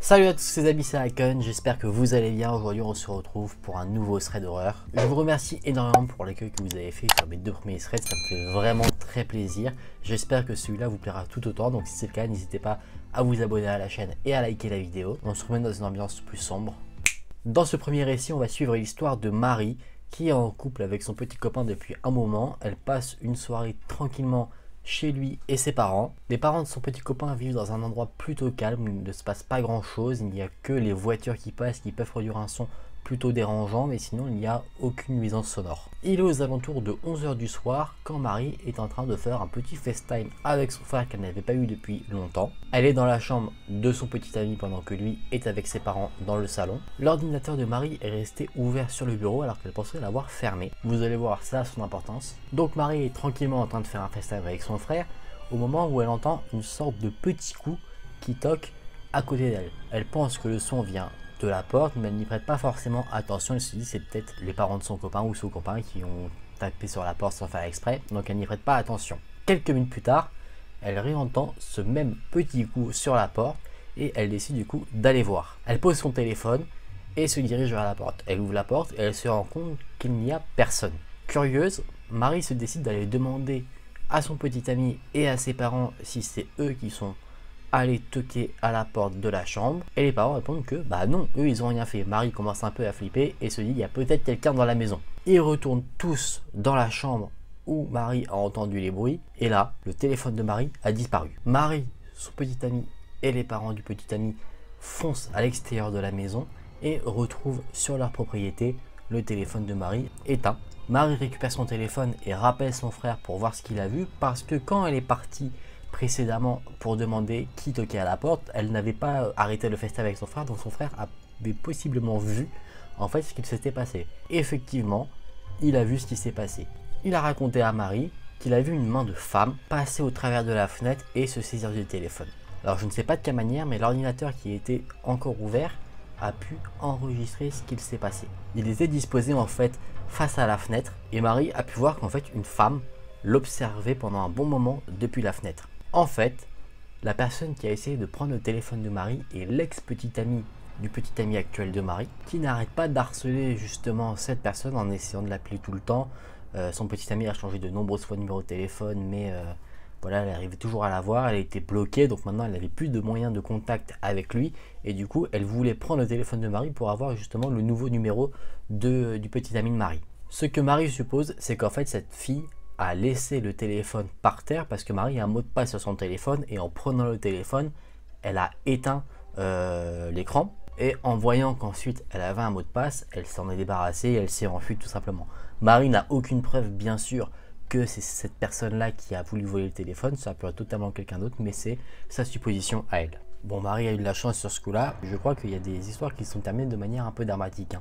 Salut à tous les amis, c'est Icon, j'espère que vous allez bien. Aujourd'hui on se retrouve pour un nouveau thread d'horreur. Je vous remercie énormément pour l'accueil que vous avez fait sur mes deux premiers threads, ça me fait vraiment très plaisir. J'espère que celui-là vous plaira tout autant, donc si c'est le cas, n'hésitez pas à vous abonner à la chaîne et à liker la vidéo. On se remet dans une ambiance plus sombre. Dans ce premier récit, on va suivre l'histoire de Marie qui est en couple avec son petit copain depuis un moment. Elle passe une soirée tranquillement chez lui et ses parents. Les parents de son petit copain vivent dans un endroit plutôt calme, il ne se passe pas grand chose, il n'y a que les voitures qui passent qui peuvent produire un son plutôt dérangeant, mais sinon il n'y a aucune nuisance sonore. Il est aux alentours de 11 h du soir quand Marie est en train de faire un petit FaceTime avec son frère qu'elle n'avait pas eu depuis longtemps. Elle est dans la chambre de son petit ami pendant que lui est avec ses parents dans le salon. L'ordinateur de Marie est resté ouvert sur le bureau alors qu'elle pensait l'avoir fermé. Vous allez voir, ça a son importance. Donc Marie est tranquillement en train de faire un FaceTime avec son frère au moment où elle entend une sorte de petit coup qui toque à côté d'elle. Elle pense que le son vient de la porte, mais elle n'y prête pas forcément attention. Elle se dit c'est peut-être les parents de son copain ou son copain qui ont tapé sur la porte sans faire exprès, donc elle n'y prête pas attention. Quelques minutes plus tard, elle réentend ce même petit coup sur la porte et elle décide du coup d'aller voir. Elle pose son téléphone et se dirige vers la porte. Elle ouvre la porte et elle se rend compte qu'il n'y a personne. Curieuse, Marie se décide d'aller demander à son petit ami et à ses parents si c'est eux qui sont aller toquer à la porte de la chambre et les parents répondent que bah non, eux ils ont rien fait. Marie commence un peu à flipper et se dit il y a peut-être quelqu'un dans la maison. Ils retournent tous dans la chambre où Marie a entendu les bruits et là le téléphone de Marie a disparu. Marie, son petit ami et les parents du petit ami foncent à l'extérieur de la maison et retrouvent sur leur propriété le téléphone de Marie éteint. Marie récupère son téléphone et rappelle son frère pour voir ce qu'il a vu parce que quand elle est partie précédemment pour demander qui toquait à la porte, elle n'avait pas arrêté le FaceTime avec son frère, donc son frère avait possiblement vu en fait ce qu'il s'était passé. Et effectivement, il a vu ce qui s'est passé. Il a raconté à Marie qu'il a vu une main de femme passer au travers de la fenêtre et se saisir du téléphone. Alors je ne sais pas de quelle manière, mais l'ordinateur qui était encore ouvert a pu enregistrer ce qu'il s'est passé. Il était disposé en fait face à la fenêtre et Marie a pu voir qu'en fait une femme l'observait pendant un bon moment depuis la fenêtre. En fait, la personne qui a essayé de prendre le téléphone de Marie est l'ex-petit ami du petit ami actuel de Marie, qui n'arrête pas d'harceler justement cette personne en essayant de l'appeler tout le temps. Son petit ami a changé de nombreuses fois de numéro de téléphone, mais voilà, elle arrivait toujours à la voir, elle a été bloquée, donc maintenant elle n'avait plus de moyens de contact avec lui, et du coup elle voulait prendre le téléphone de Marie pour avoir justement le nouveau numéro du petit ami de Marie. Ce que Marie suppose, c'est qu'en fait cette fille a laissé le téléphone par terre parce que Marie a un mot de passe sur son téléphone et en prenant le téléphone, elle a éteint l'écran et en voyant qu'ensuite elle avait un mot de passe, elle s'en est débarrassée et elle s'est enfuie tout simplement. Marie n'a aucune preuve bien sûr que c'est cette personne-là qui a voulu voler le téléphone, ça peut être totalement quelqu'un d'autre, mais c'est sa supposition à elle. Bon, Marie a eu de la chance sur ce coup-là, je crois qu'il y a des histoires qui sont terminées de manière un peu dramatique.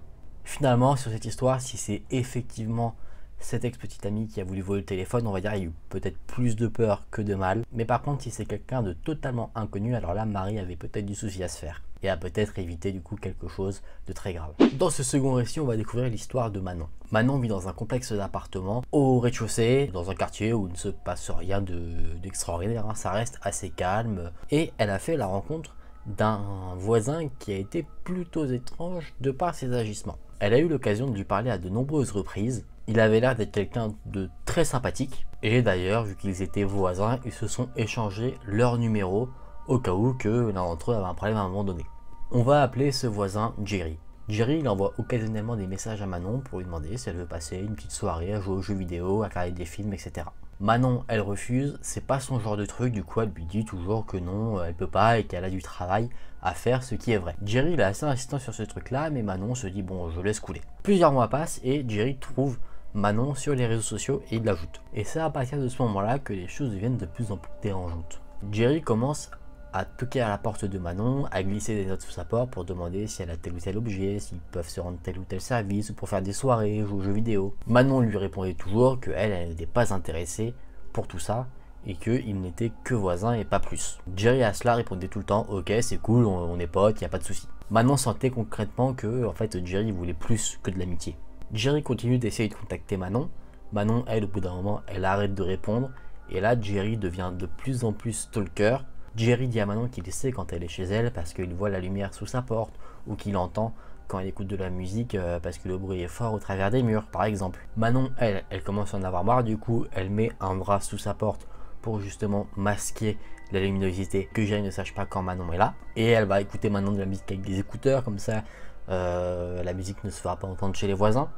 Finalement, sur cette histoire, si c'est effectivement cet ex-petit ami qui a voulu voler le téléphone, on va dire qu'il y a eu peut-être plus de peur que de mal. Mais par contre, si c'est quelqu'un de totalement inconnu, alors là, Marie avait peut-être du souci à se faire. Et a peut-être évité du coup quelque chose de très grave. Dans ce second récit, on va découvrir l'histoire de Manon. Manon vit dans un complexe d'appartements au rez-de-chaussée, dans un quartier où il ne se passe rien d'extraordinaire, ça reste assez calme. Et elle a fait la rencontre d'un voisin qui a été plutôt étrange de par ses agissements. Elle a eu l'occasion de lui parler à de nombreuses reprises. Il avait l'air d'être quelqu'un de très sympathique. Et d'ailleurs, vu qu'ils étaient voisins, ils se sont échangés leurs numéros au cas où que l'un d'entre eux avait un problème à un moment donné. On va appeler ce voisin Jerry. Jerry, il envoie occasionnellement des messages à Manon pour lui demander si elle veut passer une petite soirée à jouer aux jeux vidéo, à regarder des films, etc. Manon, elle refuse, c'est pas son genre de truc, du coup elle lui dit toujours que non, elle peut pas et qu'elle a du travail à faire, ce qui est vrai. Jerry, il est assez insistant sur ce truc-là, mais Manon se dit bon, je laisse couler. Plusieurs mois passent et Jerry trouve Manon sur les réseaux sociaux et il l'ajoute. Et c'est à partir de ce moment-là que les choses deviennent de plus en plus dérangeantes. Jerry commence à toquer à la porte de Manon, à glisser des notes sous sa porte pour demander si elle a tel ou tel objet, s'ils peuvent se rendre tel ou tel service, ou pour faire des soirées, jouer aux jeux vidéo. Manon lui répondait toujours qu'elle n'était pas intéressée pour tout ça, et qu'il n'était que voisin et pas plus. Jerry à cela répondait tout le temps ok c'est cool, on est potes, y a pas de souci. Manon sentait concrètement que en fait Jerry voulait plus que de l'amitié. Jerry continue d'essayer de contacter Manon. Manon, elle, au bout d'un moment, elle arrête de répondre. Et là, Jerry devient de plus en plus stalker Jerry dit à Manon qu'il sait quand elle est chez elle parce qu'il voit la lumière sous sa porte ou qu'il entend quand elle écoute de la musique parce que le bruit est fort au travers des murs par exemple. Manon, elle commence à en avoir marre, du coup elle met un bras sous sa porte pour justement masquer la luminosité, que Jerry ne sache pas quand Manon est là. Et elle va écouter maintenant de la musique avec des écouteurs, comme ça la musique ne se fera pas entendre chez les voisins.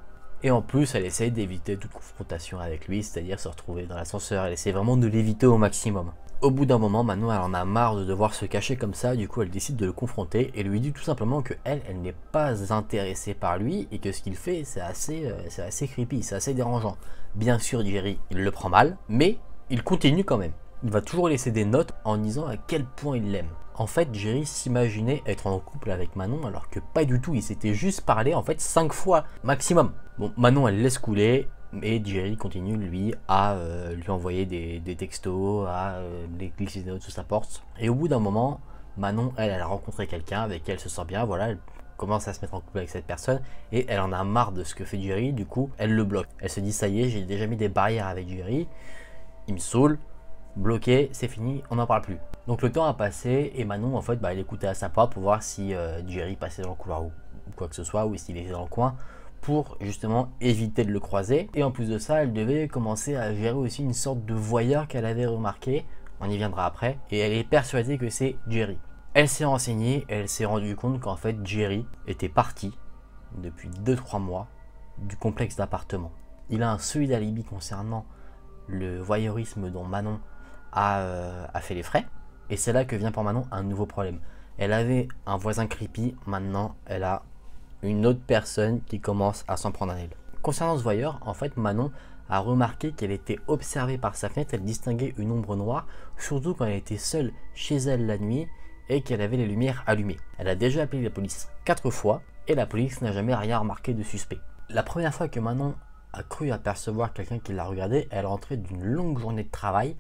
Et en plus elle essaye d'éviter toute confrontation avec lui, c'est-à-dire se retrouver dans l'ascenseur, elle essaie vraiment de l'éviter au maximum. Au bout d'un moment, Manon elle en a marre de devoir se cacher comme ça, du coup elle décide de le confronter et lui dit tout simplement que elle n'est pas intéressée par lui et que ce qu'il fait c'est assez creepy, c'est assez dérangeant. Bien sûr Jerry il le prend mal, mais il continue quand même. Il va toujours laisser des notes en disant à quel point il l'aime. En fait, Jerry s'imaginait être en couple avec Manon alors que pas du tout, il s'était juste parlé en fait 5 fois maximum. Bon, Manon elle laisse couler, mais Jerry continue lui à lui envoyer des textos, à les glisser des notes sous sa porte. Et au bout d'un moment, Manon elle a rencontré quelqu'un avec qui elle se sent bien, voilà, elle commence à se mettre en couple avec cette personne et elle en a marre de ce que fait Jerry, du coup elle le bloque. Elle se dit ça y est, j'ai déjà mis des barrières avec Jerry, il me saoule, bloqué, c'est fini, on n'en parle plus. Donc le temps a passé et Manon en fait elle écoutait à sa porte pour voir si Jerry passait dans le couloir ou quoi que ce soit, ou s'il était dans le coin, pour justement éviter de le croiser. Et en plus de ça, elle devait commencer à gérer aussi une sorte de voyeur qu'elle avait remarqué, on y viendra après, et elle est persuadée que c'est Jerry. Elle s'est renseignée et elle s'est rendue compte qu'en fait Jerry était parti depuis 2-3 mois du complexe d'appartements. Il a un solide alibi concernant le voyeurisme dont Manon a fait les frais, et c'est là que vient pour Manon un nouveau problème. Elle avait un voisin creepy, maintenant elle a une autre personne qui commence à s'en prendre à elle. Concernant ce voyeur, en fait Manon a remarqué qu'elle était observée par sa fenêtre, elle distinguait une ombre noire, surtout quand elle était seule chez elle la nuit et qu'elle avait les lumières allumées. Elle a déjà appelé la police 4 fois et la police n'a jamais rien remarqué de suspect. La première fois que Manon a cru apercevoir quelqu'un qui la regardait, elle rentrait d'une longue journée de travail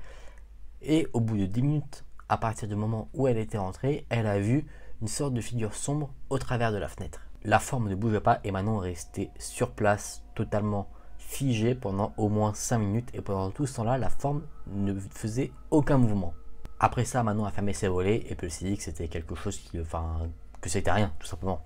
et au bout de 10 minutes, à partir du moment où elle était rentrée, elle a vu une sorte de figure sombre au travers de la fenêtre. La forme ne bougeait pas et Manon est restée sur place totalement figée pendant au moins 5 minutes et pendant tout ce temps-là, la forme ne faisait aucun mouvement. Après ça, Manon a fermé ses volets et puis elle s'est dit que c'était quelque chose que c'était rien, tout simplement.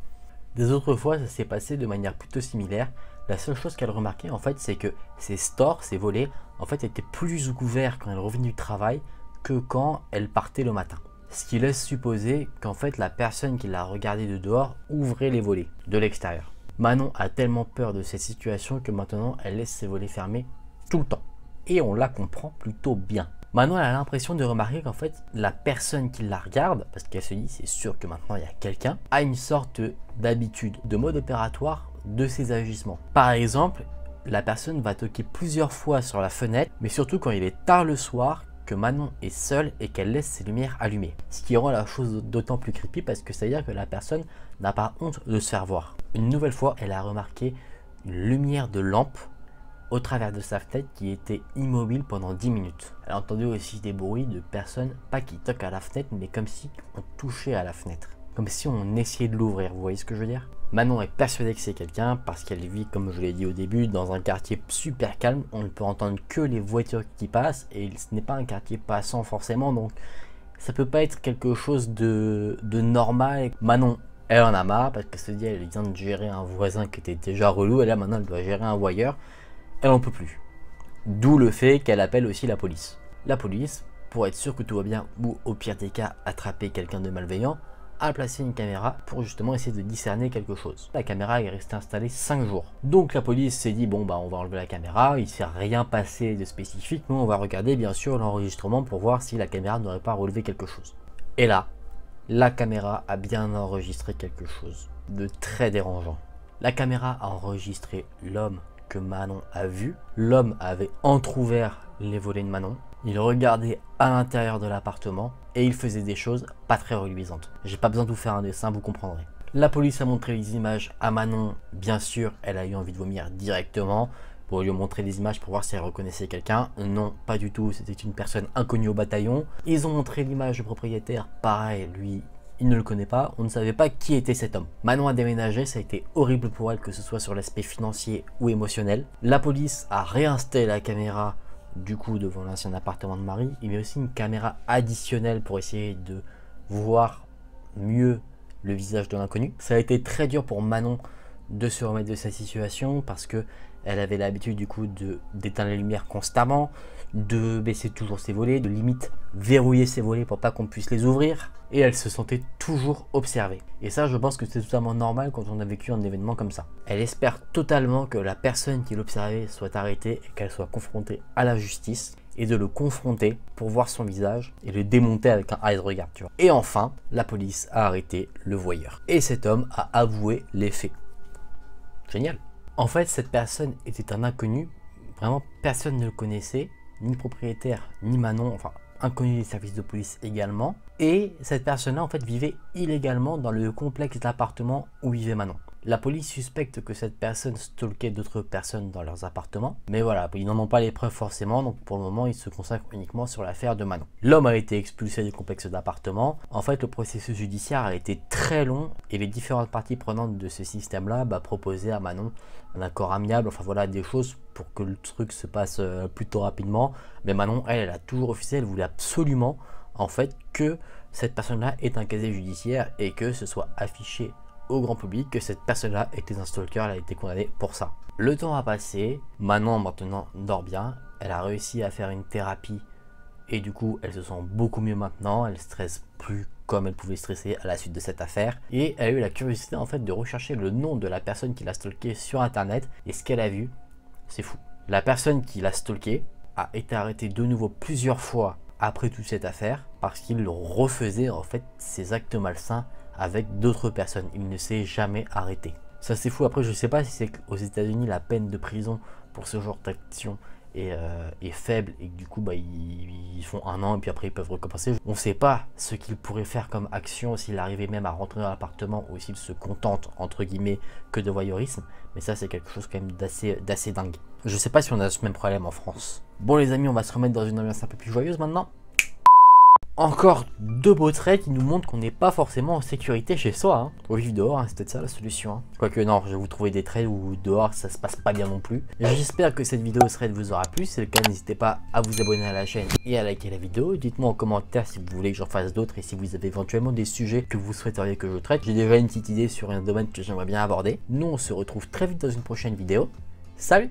Des autres fois, ça s'est passé de manière plutôt similaire. La seule chose qu'elle remarquait en fait, c'est que ses stores, ses volets, en fait étaient plus ouverts quand elle revenait du travail que quand elle partait le matin. Ce qui laisse supposer qu'en fait la personne qui l'a regardée de dehors ouvrait les volets de l'extérieur. Manon a tellement peur de cette situation que maintenant elle laisse ses volets fermés tout le temps. Et on la comprend plutôt bien. Manon elle a l'impression de remarquer qu'en fait la personne qui la regarde, parce qu'elle se dit c'est sûr que maintenant il y a quelqu'un, a une sorte d'habitude, de mode opératoire de ses agissements. Par exemple, la personne va toquer plusieurs fois sur la fenêtre, mais surtout quand il est tard le soir, que Manon est seule et qu'elle laisse ses lumières allumées. Ce qui rend la chose d'autant plus creepy parce que c'est-à-dire que la personne n'a pas honte de se faire voir. Une nouvelle fois, elle a remarqué une lumière de lampe au travers de sa fenêtre qui était immobile pendant 10 minutes. Elle a entendu aussi des bruits de personnes, pas qui toquent à la fenêtre, mais comme si on touchait à la fenêtre. Comme si on essayait de l'ouvrir, vous voyez ce que je veux dire? Manon est persuadée que c'est quelqu'un parce qu'elle vit, comme je l'ai dit au début, dans un quartier super calme. On ne peut entendre que les voitures qui passent et ce n'est pas un quartier passant forcément, donc ça peut pas être quelque chose de normal. Manon, elle en a marre parce qu'elle se dit elle vient de gérer un voisin qui était déjà relou et là maintenant elle doit gérer un voyeur. Elle en peut plus. D'où le fait qu'elle appelle aussi la police. La police, pour être sûr que tout va bien ou au pire des cas attraper quelqu'un de malveillant, a placé une caméra pour justement essayer de discerner quelque chose. La caméra est restée installée 5 jours. Donc la police s'est dit bon bah on va enlever la caméra, il ne s'est rien passé de spécifique, mais on va regarder bien sûr l'enregistrement pour voir si la caméra n'aurait pas relevé quelque chose. Et là, la caméra a bien enregistré quelque chose de très dérangeant. La caméra a enregistré l'homme que Manon a vu. L'homme avait entrouvert les volets de Manon. Il regardait à l'intérieur de l'appartement et il faisait des choses pas très reluisantes. J'ai pas besoin de vous faire un dessin, vous comprendrez. La police a montré les images à Manon. Bien sûr, elle a eu envie de vomir directement pour lui montrer des images pour voir si elle reconnaissait quelqu'un. Non, pas du tout, c'était une personne inconnue au bataillon. Ils ont montré l'image du propriétaire. Pareil, lui, il ne le connaît pas, on ne savait pas qui était cet homme. Manon a déménagé, ça a été horrible pour elle, que ce soit sur l'aspect financier ou émotionnel. La police a réinstallé la caméra du coup devant l'ancien appartement de Marie. Il met aussi une caméra additionnelle pour essayer de voir mieux le visage de l'inconnu. Ça a été très dur pour Manon de se remettre de sa situation parce que elle avait l'habitude du coup d'éteindre les lumières constamment, de baisser toujours ses volets, de limite verrouiller ses volets pour pas qu'on puisse les ouvrir, et elle se sentait toujours observée. Et ça, je pense que c'est totalement normal quand on a vécu un événement comme ça. Elle espère totalement que la personne qui l'observait soit arrêtée et qu'elle soit confrontée à la justice, et de le confronter pour voir son visage et le démonter avec un eye regard, tu vois. Et enfin, la police a arrêté le voyeur. Et cet homme a avoué les faits. Génial. En fait, cette personne était un inconnu. Vraiment, personne ne le connaissait. Ni le propriétaire, ni Manon. Enfin, inconnu des services de police également. Et cette personne-là, en fait, vivait illégalement dans le complexe d'appartements où vivait Manon. La police suspecte que cette personne stalkait d'autres personnes dans leurs appartements. Mais voilà, ils n'en ont pas les preuves forcément, donc pour le moment, ils se consacrent uniquement sur l'affaire de Manon. L'homme a été expulsé du complexe d'appartements. En fait, le processus judiciaire a été très long et les différentes parties prenantes de ce système-là proposaient à Manon un accord amiable, enfin voilà, des choses pour que le truc se passe plutôt rapidement. Mais Manon, elle a toujours refusé, elle voulait absolument, en fait, que cette personne-là ait un casier judiciaire et que ce soit affiché au grand public que cette personne-là était un stalker, elle a été condamnée pour ça. Le temps a passé, Manon maintenant dort bien, elle a réussi à faire une thérapie et du coup elle se sent beaucoup mieux maintenant, elle stresse plus comme elle pouvait stresser à la suite de cette affaire et elle a eu la curiosité en fait de rechercher le nom de la personne qui l'a stalké sur internet et ce qu'elle a vu, c'est fou. La personne qui l'a stalké a été arrêtée de nouveau plusieurs fois après toute cette affaire parce qu'il refaisait en fait ses actes malsains avec d'autres personnes. Il ne s'est jamais arrêté. Ça c'est fou. Après je sais pas si c'est qu'aux États-Unis la peine de prison pour ce genre d'action est faible et que du coup ils font 1 an et puis après ils peuvent recommencer. On ne sait pas ce qu'il pourrait faire comme action s'il arrivait même à rentrer dans l'appartement ou s'il se contente entre guillemets que de voyeurisme. Mais ça c'est quelque chose quand même d'assez dingue. Je sais pas si on a ce même problème en France. Bon les amis, on va se remettre dans une ambiance un peu plus joyeuse maintenant. Encore 2 beaux traits qui nous montrent qu'on n'est pas forcément en sécurité chez soi. Hein. Faut vivre dehors, hein, c'est peut-être ça la solution. Hein. Quoique non, je vais vous trouver des traits où dehors ça se passe pas bien non plus. J'espère que cette vidéo thread vous aura plu. Si c'est le cas, n'hésitez pas à vous abonner à la chaîne et à liker la vidéo. Dites-moi en commentaire si vous voulez que j'en fasse d'autres et si vous avez éventuellement des sujets que vous souhaiteriez que je traite. J'ai déjà une petite idée sur un domaine que j'aimerais bien aborder. Nous on se retrouve très vite dans une prochaine vidéo. Salut!